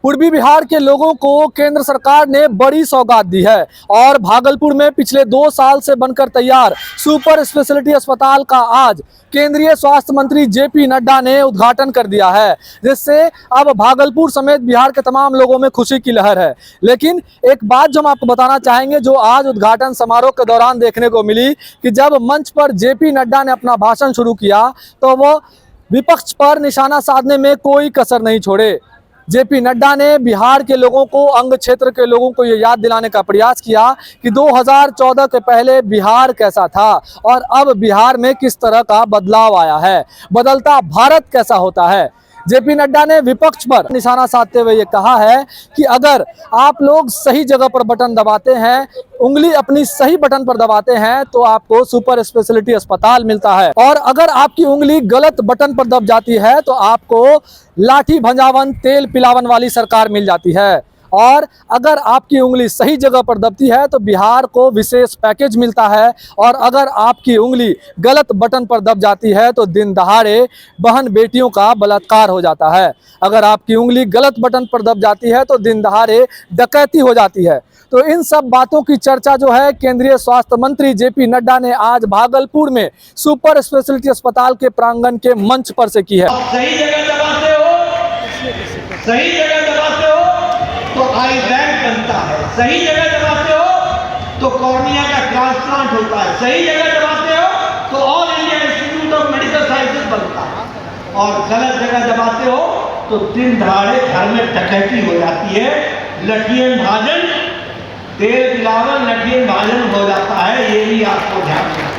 पूर्वी बिहार के लोगों को केंद्र सरकार ने बड़ी सौगात दी है और भागलपुर में पिछले 2 साल से बनकर तैयार सुपर स्पेशलिटी अस्पताल का आज केंद्रीय स्वास्थ्य मंत्री जेपी नड्डा ने उद्घाटन कर दिया है, जिससे अब भागलपुर समेत बिहार के तमाम लोगों में खुशी की लहर है। लेकिन एक बात जो हम आपको बताना चाहेंगे, जो आज उद्घाटन समारोह के दौरान देखने को मिली कि जब मंच पर जेपी नड्डा ने अपना भाषण शुरू किया तो वो विपक्ष पर निशाना साधने में कोई कसर नहीं छोड़े। जेपी नड्डा ने बिहार के लोगों को, अंग क्षेत्र के लोगों को ये याद दिलाने का प्रयास किया कि 2014 के पहले बिहार कैसा था और अब बिहार में किस तरह का बदलाव आया है, बदलता भारत कैसा होता है। जेपी नड्डा ने विपक्ष पर निशाना साधते हुए ये कहा है कि अगर आप लोग सही जगह पर बटन दबाते हैं, उंगली अपनी सही बटन पर दबाते हैं तो आपको सुपर स्पेशलिटी अस्पताल मिलता है, और अगर आपकी उंगली गलत बटन पर दब जाती है तो आपको लाठी भंजावन तेल पिलावन वाली सरकार मिल जाती है। और अगर आपकी उंगली सही जगह पर दबती है तो बिहार को विशेष पैकेज मिलता है, और अगर आपकी उंगली गलत बटन पर दब जाती है तो दिन दहाड़े बहन बेटियों का बलात्कार हो जाता है। अगर आपकी उंगली गलत बटन पर दब जाती है तो दिन दहाड़े डकैती हो जाती है। तो इन सब बातों की चर्चा जो है केंद्रीय स्वास्थ्य मंत्री जेपी नड्डा ने आज भागलपुर में सुपर स्पेशलिटी अस्पताल के प्रांगण के मंच पर से की है। सही जगह दबाते हो, सही जगह दबाते हो तो आई बैग बनता है, सही जगह दबाते हो तो कॉर्निया का ट्रांसप्लांट होता है, सही जगह दबाते हो तो all India institute of medical sciences बनता है, और गलत जगह दबाते हो तो दिन दहाड़े घर में डकैती हो जाती है, लठियन भाजन तेल पिलावन लठियन भाजन हो जाता है। ये भी आपको ध्यान रखना है।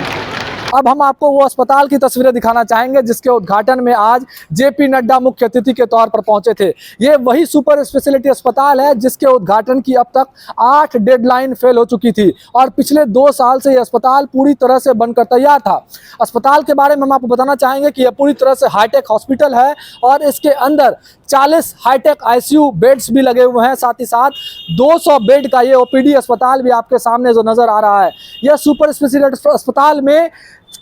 अब हम आपको वो अस्पताल की तस्वीरें दिखाना चाहेंगे जिसके उद्घाटन में आज जेपी नड्डा मुख्य अतिथि के तौर पर पहुंचे थे। ये वही सुपर स्पेशलिटी अस्पताल है जिसके उद्घाटन की अब तक 8 डेडलाइन फेल हो चुकी थी, और पिछले 2 साल से ये अस्पताल पूरी तरह से बनकर तैयार था। अस्पताल के बारे में हम आपको बताना चाहेंगे कि यह पूरी तरह से हाईटेक हॉस्पिटल है और इसके अंदर 40 हाईटेक आईसीयू बेड्स भी लगे हुए हैं। साथ ही साथ 200 बेड का ये ओपीडी अस्पताल भी आपके सामने जो नज़र आ रहा है। यह सुपर स्पेशलिटी अस्पताल में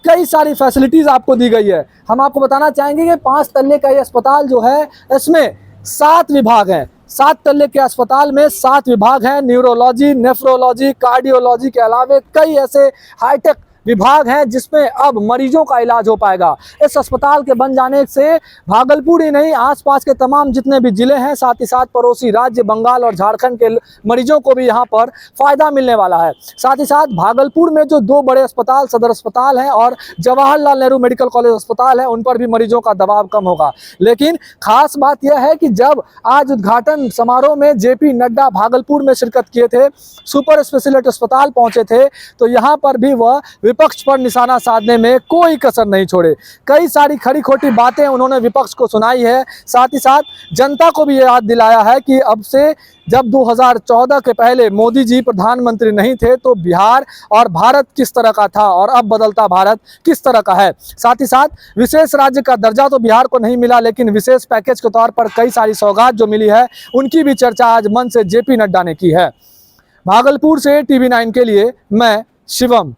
कई सारी फैसिलिटीज़ आपको दी गई है। हम आपको बताना चाहेंगे कि 5 तल्ले का ये अस्पताल जो है इसमें 7 विभाग हैं। 7 तल्ले के अस्पताल में 7 विभाग हैं। न्यूरोलॉजी, नेफ्रोलॉजी, कार्डियोलॉजी के अलावा कई ऐसे हाईटेक विभाग हैं जिसमें अब मरीजों का इलाज हो पाएगा। इस अस्पताल के बन जाने से भागलपुर ही नहीं, आसपास के तमाम जितने भी जिले हैं, साथ ही साथ पड़ोसी राज्य बंगाल और झारखंड के मरीजों को भी यहां पर फ़ायदा मिलने वाला है। साथ ही साथ भागलपुर में जो 2 बड़े अस्पताल, सदर अस्पताल हैं और जवाहरलाल नेहरू मेडिकल कॉलेज अस्पताल है, उन पर भी मरीजों का दबाव कम होगा। लेकिन खास बात यह है कि जब आज उद्घाटन समारोह में जेपी नड्डा भागलपुर में शिरकत किए थे, सुपर स्पेशलिटी अस्पताल पहुंचे थे, तो यहाँ पर भी वह विपक्ष पर निशाना साधने में कोई कसर नहीं छोड़े। कई सारी खरी खोटी बातें उन्होंने विपक्ष को सुनाई है। साथ ही साथ जनता को भी ये याद दिलाया है कि अब से जब 2014 के पहले मोदी जी प्रधानमंत्री नहीं थे तो बिहार और भारत किस तरह का था और अब बदलता भारत किस तरह का है। साथ ही साथ विशेष राज्य का दर्जा तो बिहार को नहीं मिला, लेकिन विशेष पैकेज के तौर पर कई सारी सौगात जो मिली है उनकी भी चर्चा आज मंच से जेपी नड्डा ने की है। भागलपुर से TV9 के लिए मैं शिवम।